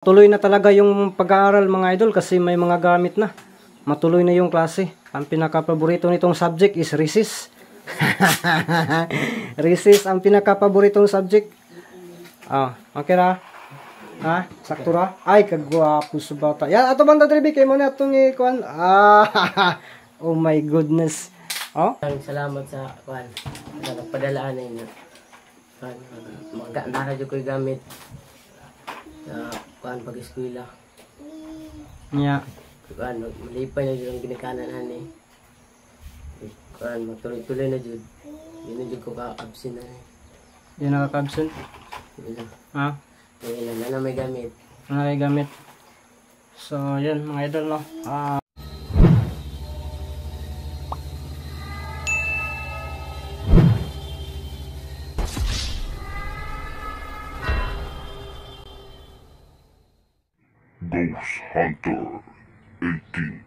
Tuloy na talaga yung pag-aaral mga idol kasi may mga gamit na. Matuloy na yung klase. Ang pinaka-paborito nitong subject is recess. Recess ang pinaka-paboritong subject. Okay ra? Ha? Sakto ra? Ay, kagwapo sa bata. Yan, ato bang dadribi kay mo na itong ikuan. Oh my goodness. Salamat sa kuan. Sa nagpadalaan ninyo. Nakadyo ko'y gamit sa kuan pag-eskwela. Yeah. Kuan, malipay na dyan ang ginikanan ani. Kuan, magtuloy-tuloy na dyan. Hindi na dyan ko ka-absent na. Yan nakaka-absent? Hindi na. Ha? Hindi na may gamit. May gamit. So, yan mga idol, no? Ghost Hunter 18.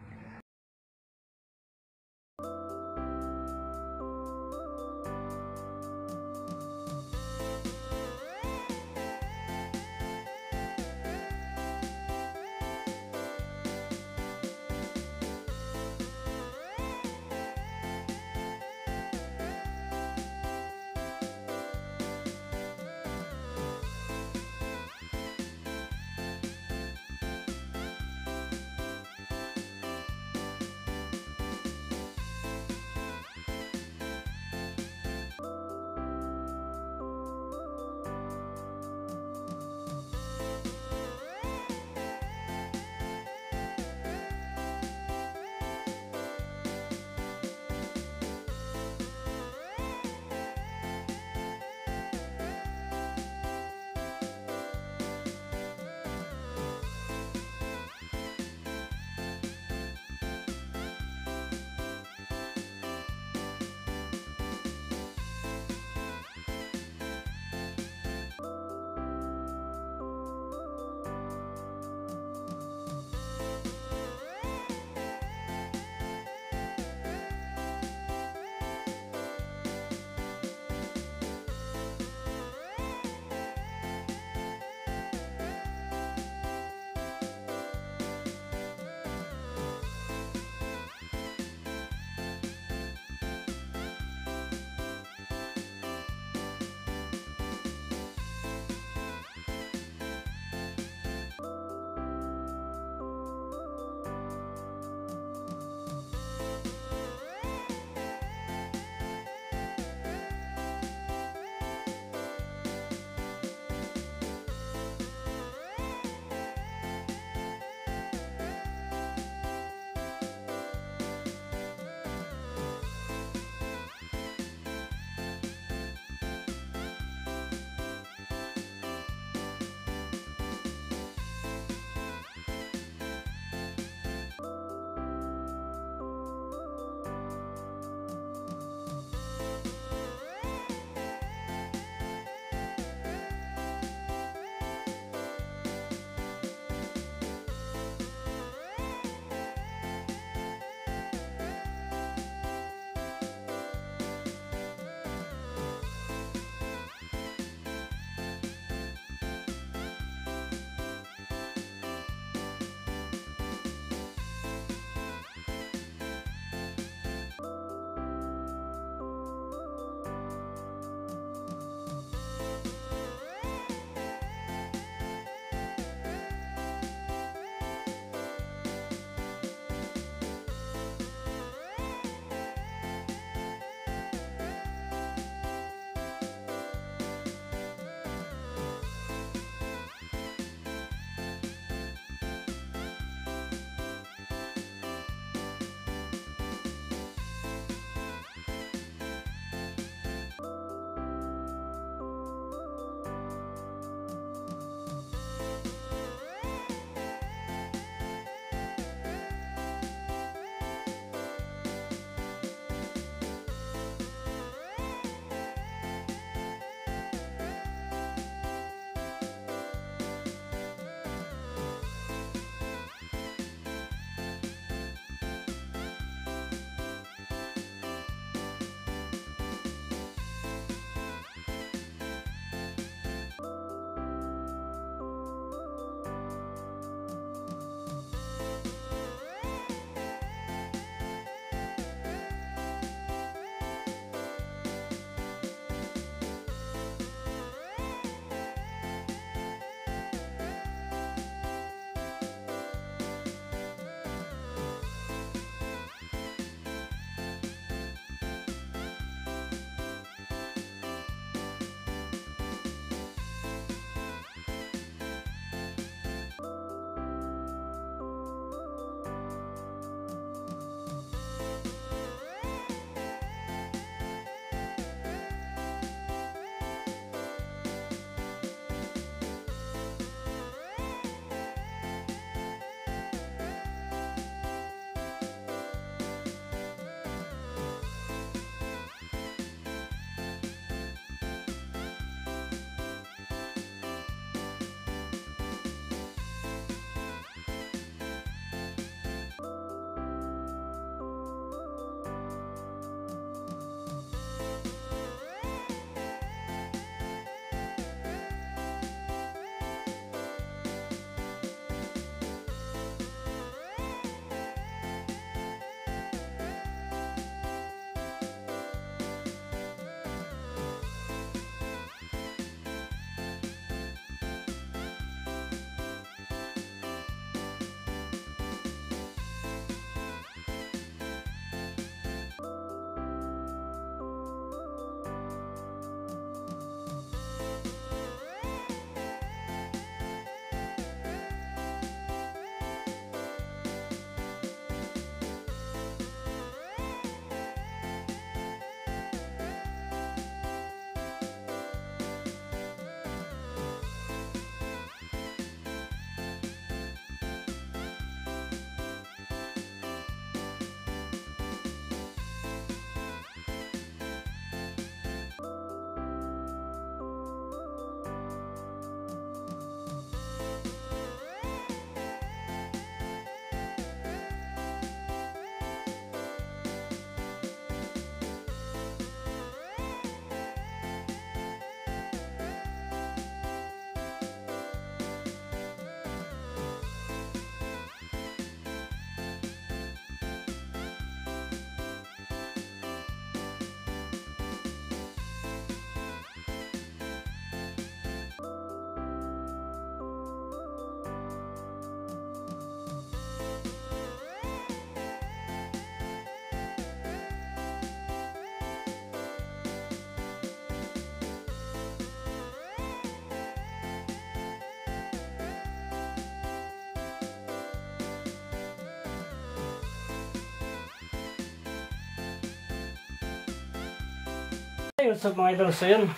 what's up mga idol? So yun,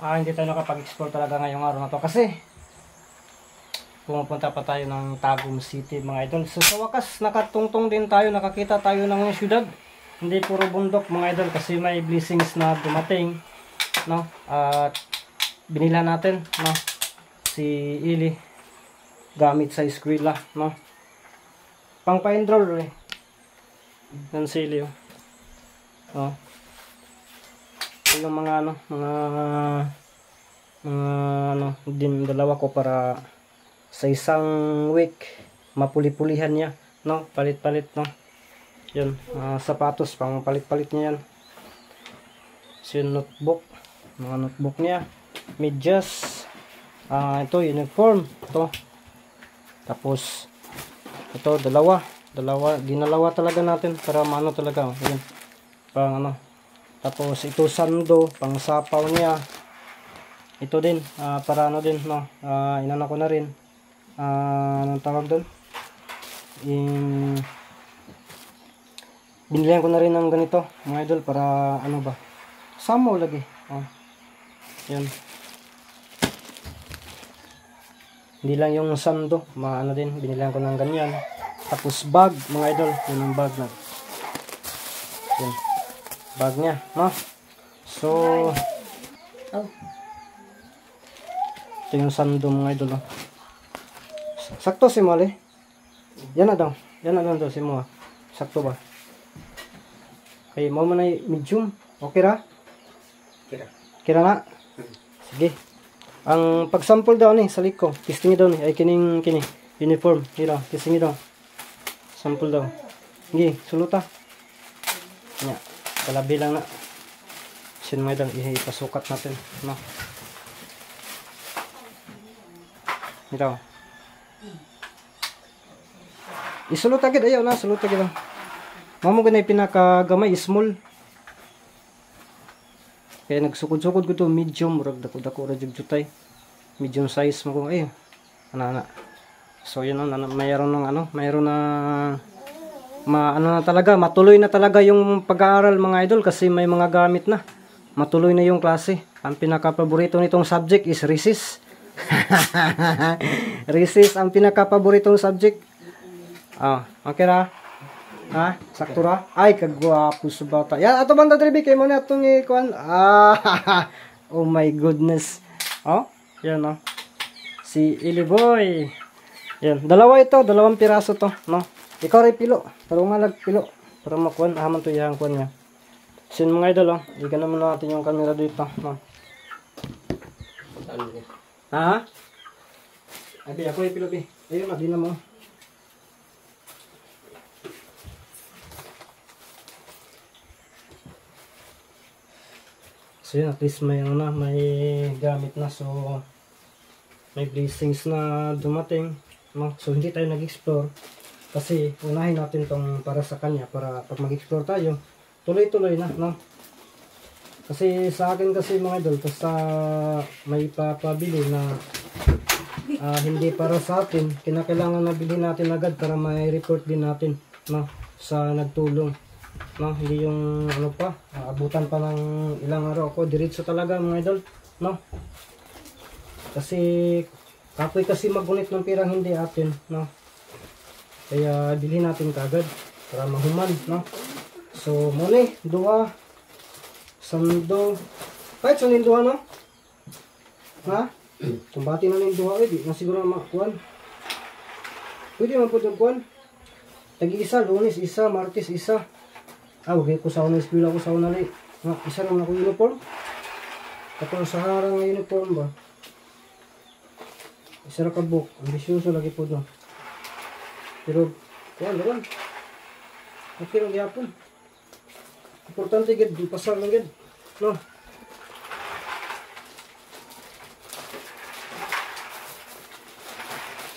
hindi tayo nakapag-explore talaga ngayong araw na to kasi pumupunta pa tayo ng Tagum City mga idol. So sa wakas, nakatungtong din tayo, nakakita tayo ng syudad. Hindi puro bundok mga idol kasi may blessings na dumating, no? At binila natin, no? Si Ili gamit sa eskwela, no? Pang pa-enroll eh. Yan si Ili, oh. Oh. Yung mga din dalawa ko para sa isang week mapuli-pulihan niya, no? Palit-palit, no? Yun, sapatos pang palit-palit niya yan. So yung notebook, mga notebook niya, medyas, ito uniform, ito. Tapos ito dinalawa talaga natin para maano talaga, oh. Yun. Pang ano. Tapos ito sando, pang sapaw niya. Ito din, para ano din, no? Inana ko na rin. Anong tawag doon? Binilihan ko na rin ng ganito, mga idol, para ano ba? Samaw lagi. Oh. Yan. Hindi lang yung sando, ano din, binilihan ko ng ganyan. Tapos bag, mga idol, yun yung bag na. Yan. Bag niya, no? So, ito yung sando mga idol, no? Sakto si Mali. Yan na daw si Mo. Sakto ba? Okay, mo na medium. Okay ra? Kira na? Sige. Ang pag-sample daw ni sa liko, testing daw ni ay kini uniform. Hira, testing daw. Sample daw. Sige, suluta. Nya. Kalabi lang na. Sin may dang ipasukat natin, no? Ito. Isulot agad ayaw na, sulot agad. Mamo ganay pinakagamay small. Kaya nagsukod-sukod ko to medium, murag dako-dako ra jud jutay. Medium size mo ko ay. Ana. So yun mayroon na na talaga, matuloy na talaga yung pag-aaral mga idol kasi may mga gamit na. Matuloy na yung klase. Ang pinaka-paborito nitong subject is recess. Recess ang pinaka-paboritong subject. Okay ra? Sakto ra? Ay, kagwapo sa bata. Yan, ato banda dribi kay mo na itong ikuan. Oh my goodness. Yan, no? Si Ili Boy. Yan, dalawang piraso to, no? Ikaw rin pilo. Pero nga pilo. Para makuan, ahaman to yung kuan niya. Sin mga idol, oh. Igan naman natin yung camera dito, no? Abi, ako rin pilo, bi. Ayun, di na mo. So yun, at least may gamit na. So, may blessings na dumating, no? So, hindi tayo nag-explore. Kasi unahin natin tong para sa kanya, para pag mag-explore tayo, tuloy-tuloy na, no? Kasi sa akin kasi mga idol, basta may papabili na hindi para sa atin, kinakailangan na bilhin natin agad para may report din natin, no? Sa nagtulong, no? Hindi yung ano pa, abutan pa ng ilang araw ako, diretso talaga mga idol, no? Kasi kapoy kasi magunit ng pirang hindi atin, no? Kaya bilhin natin kagad para mahuman, no? So, muna duha sando kahit sa ninduha, no? Kumbati na ninduha, di na siguro makuan. Pwede man po yung kuan. Tagi-isa, Lunes isa, Martes isa. Okay, ko sa unas pila ko sa unali. Isa naman ako uniform. Tapos sa harang nga uniform ba? Isa ra ka book, ambisyoso lagi po no. Pero, kuwan. Okay lang gyapon. Importante gid, di pasar lang gid. No?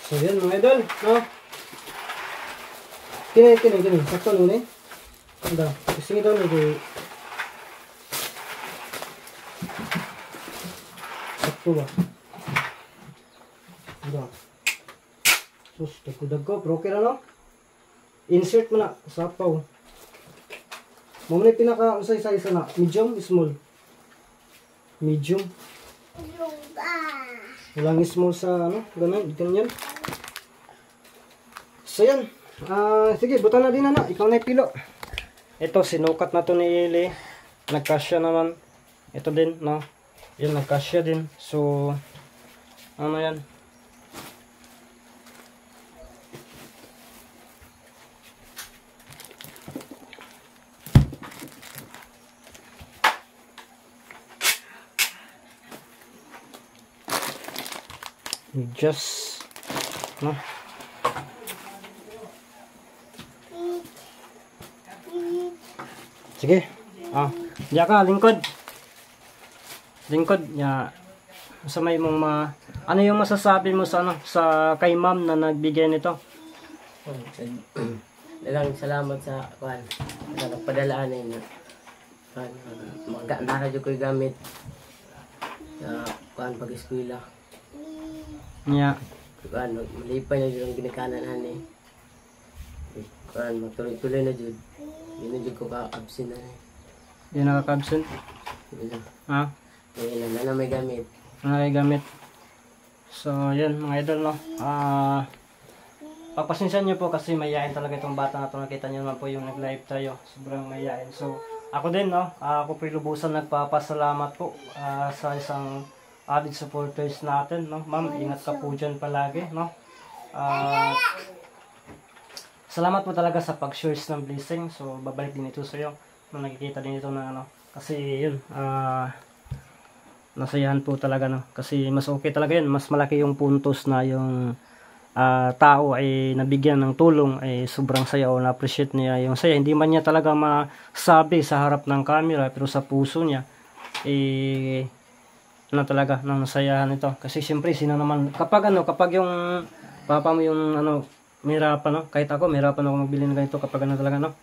So yan mga idol, no? Kini. Sakto nun eh. Anda, isingin daw ni sakto ba? Anda. Sus, dagko, pero okay na, no? Insert mo na, sapaw. Mamuni pinaka-usay-say na, medium, small. Medium. Walang small sa ano, ganyan. So yan. Sige, buta na din na. Ikaw na pilo. Ito, sinukat na to ni Eli. Nagkasya naman. Ito din, no? Yan, nagkasya din. So, ano yan? Just, no? Sige. Diya ka, lingkod. Lingkod, ya. Sa may mong ano yung masasabi mo sa ano, sa kay ma'am na nagbigay nito? Dagang salamat sa kuan. Sa nagpadalaan ninyo. Naka ko'y gamit sa kuan pag-eskwela. Yeah. Kuan, malipay na dyan ang ginikanan ani. Kuan, magtuloy-tuloy na dyan. Hindi na dyan ko ka-absent na. Hindi nakaka-absent? Ha? Ngayon na may gamit. May gamit. So, yun mga idol, no? Pagpasensyahan nyo po kasi mayayain talaga itong bata na ito. Nakita nyo naman po yung nag-live tayo. Sobrang mayayain. So, ako din, no? Ako po lubusan nagpapasalamat po sa isang avid supporters natin, no? Ma'am, ingat ka po dyan palagi, no? Salamat po talaga sa pag-shares ng blessing. So, babalik din ito sa iyo. Nakikita din ito na ano. Kasi yun, nasayahan po talaga, no? Kasi mas okay talaga yun. Mas malaki yung puntos na yung tao ay nabigyan ng tulong ay sobrang saya o na-appreciate niya yung saya. Hindi man niya talaga masabi sa harap ng camera pero sa puso niya ano talaga nang nasayahan ito. Kasi siyempre sino naman kapag yung papa mo yung mirapan, no? Kahit ako mirapan ako magbili ng ganito kapag talaga, no?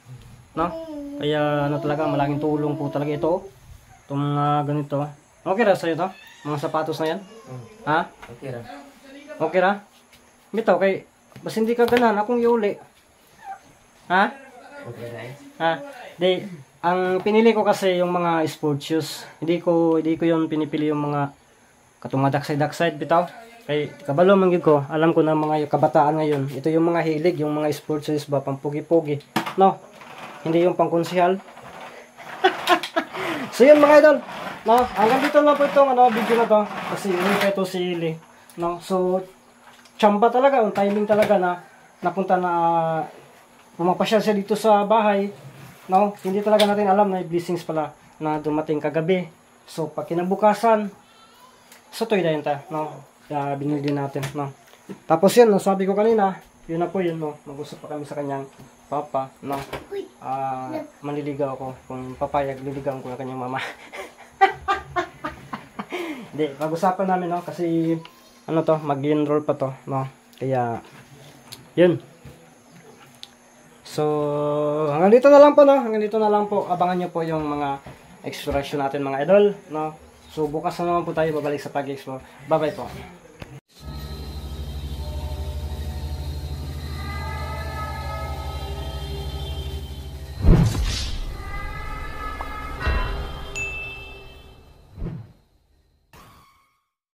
Kaya talaga malaking tulong po talaga ito. Itong mga ganito. Okay ra sa'yo to? Mga sapatos na yan? Ha? Okay ra. Okay ra? Bitaw kay bas hindi ka ganan akong iuli. Ha? Okay ra. Ha? Di ang pinili ko kasi yung mga sports shoes. Hindi ko yung pinipili yung mga katong dakside bitaw. Kay kabalo man gyud ko, alam ko na mga kabataan ngayon. Ito yung mga hilig, yung mga sports shoes ba pampugi-pugi. No? Hindi yung pangkonsihal. So yun mga idol. No, hanggang dito lang po itong video na to. Kasi hindi pa ito si Ili. No? So, tsamba talaga, yung timing talaga na napunta na pumapasyal siya dito sa bahay. No? Hindi talaga natin alam na blessings pala na dumating kagabi. So, pag kinabukasan, so to'y dahin ta. No? Binili din natin. No? Tapos yun, sabi ko kanina, yun na po yun. No? Mag-usap pa kami sa kanyang papa. No? Manliligaw ako. Kung papayag, liligawan ko na kanyang mama. Hindi, pag-usapan namin, no? Kasi mag-enroll pa to, no? Kaya yun. So, hanggang dito na lang po, no? Hanggang dito na lang po. Abangan nyo po yung mga exploration natin, mga idol, no? So, bukas na naman po tayo babalik sa pag-explore. Bye-bye po.